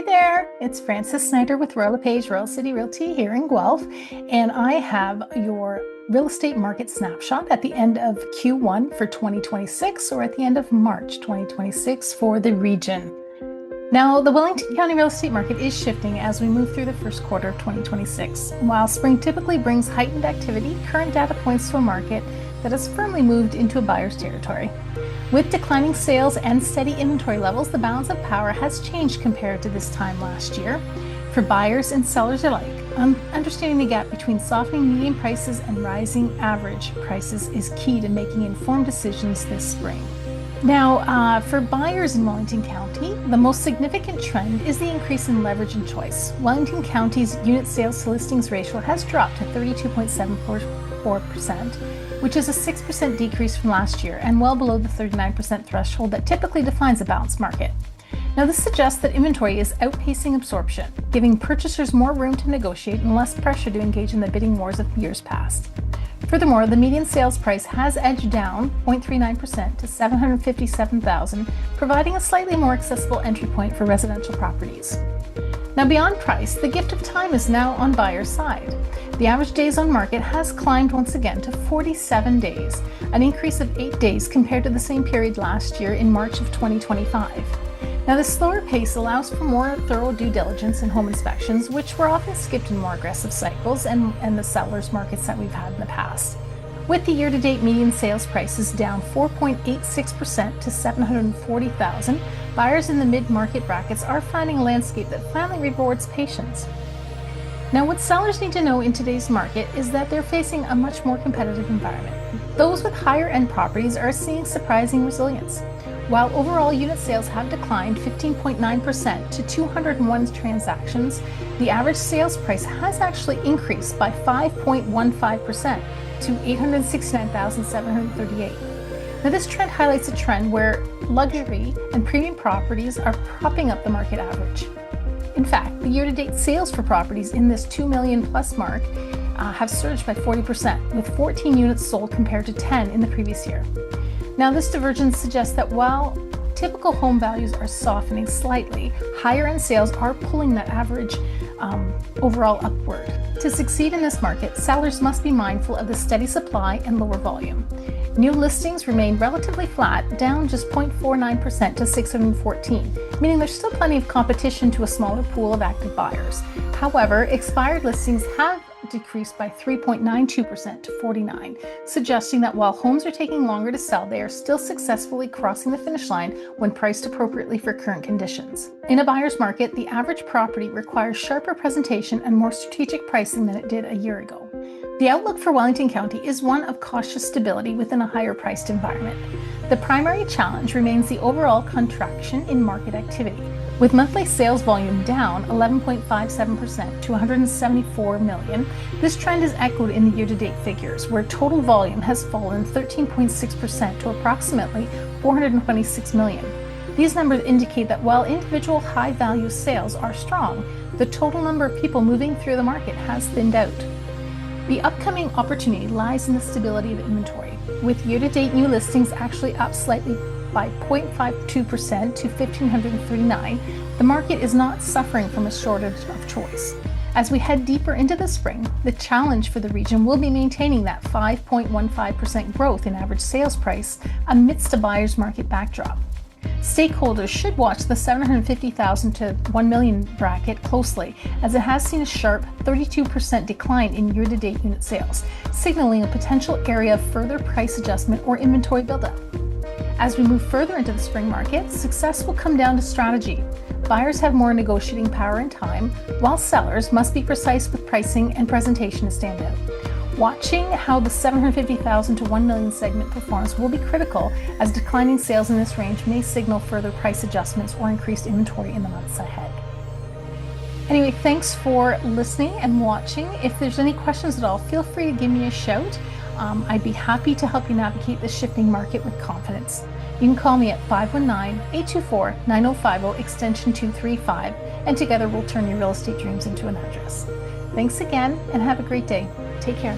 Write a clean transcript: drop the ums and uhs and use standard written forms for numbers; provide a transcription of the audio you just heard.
Hi there, it's Frances Snider with Royal LePage Royal City Realty here in Guelph, and I have your real estate market snapshot at the end of Q1 for 2026 or at the end of March 2026 for the region. Now, the Wellington County real estate market is shifting as we move through the first quarter of 2026. While spring typically brings heightened activity, current data points to a market that has firmly moved into a buyer's territory. With declining sales and steady inventory levels, the balance of power has changed compared to this time last year. For buyers and sellers alike, understanding the gap between softening median prices and rising average prices is key to making informed decisions this spring. Now, for buyers in Wellington County, the most significant trend is the increase in leverage and choice. Wellington County's unit sales to listings ratio has dropped to 32.74%, which is a 6% decrease from last year and well below the 39% threshold that typically defines a balanced market. Now, this suggests that inventory is outpacing absorption, giving purchasers more room to negotiate and less pressure to engage in the bidding wars of years past. Furthermore, the median sales price has edged down 0.39% to $757,000, providing a slightly more accessible entry point for residential properties. Now, beyond price, the gift of time is now on buyers' side. The average days on market has climbed once again to 47 days, an increase of 8 days compared to the same period last year in March of 2025. Now, the slower pace allows for more thorough due diligence and home inspections, which were often skipped in more aggressive cycles and the sellers' markets that we've had in the past. With the year-to-date median sales prices down 4.86% to $740,000, buyers in the mid-market brackets are finding a landscape that finally rewards patience. Now, what sellers need to know in today's market is that they're facing a much more competitive environment. Those with higher-end properties are seeing surprising resilience. While overall unit sales have declined 15.9% to 201 transactions, the average sales price has actually increased by 5.15% to $869,738. Now, this trend highlights a trend where luxury and premium properties are propping up the market average. In fact, the year-to-date sales for properties in this 2 million plus mark have surged by 40%, with 14 units sold compared to 10 in the previous year. Now, this divergence suggests that while typical home values are softening slightly, higher-end sales are pulling that average overall upward. To succeed in this market, sellers must be mindful of the steady supply and lower volume. New listings remain relatively flat, down just 0.49% to 614, meaning there's still plenty of competition to a smaller pool of active buyers. However, expired listings have decreased by 3.92% to 49, suggesting that while homes are taking longer to sell, they are still successfully crossing the finish line when priced appropriately for current conditions. In a buyer's market, the average property requires sharper presentation and more strategic pricing than it did a year ago. The outlook for Wellington County is one of cautious stability within a higher-priced environment. The primary challenge remains the overall contraction in market activity, with monthly sales volume down 11.57% to 174 million. This trend is echoed in the year-to-date figures, where total volume has fallen 13.6% to approximately 426 million. These numbers indicate that while individual high-value sales are strong, the total number of people moving through the market has thinned out. The upcoming opportunity lies in the stability of inventory, with year-to-date new listings actually up slightly by 0.52% to 1,539, the market is not suffering from a shortage of choice. As we head deeper into the spring, the challenge for the region will be maintaining that 5.15% growth in average sales price amidst a buyer's market backdrop. Stakeholders should watch the 750,000 to 1 million bracket closely, as it has seen a sharp 32% decline in year-to-date unit sales, signaling a potential area of further price adjustment or inventory buildup. As we move further into the spring market, success will come down to strategy. Buyers have more negotiating power and time, while sellers must be precise with pricing and presentation to stand out. Watching how the 750,000 to 1 million segment performs will be critical, as declining sales in this range may signal further price adjustments or increased inventory in the months ahead. Anyway, thanks for listening and watching. If there's any questions at all, feel free to give me a shout. I'd be happy to help you navigate this shifting market with confidence. You can call me at 519-824-9050 extension 235, and together we'll turn your real estate dreams into an address. Thanks again and have a great day. Take care.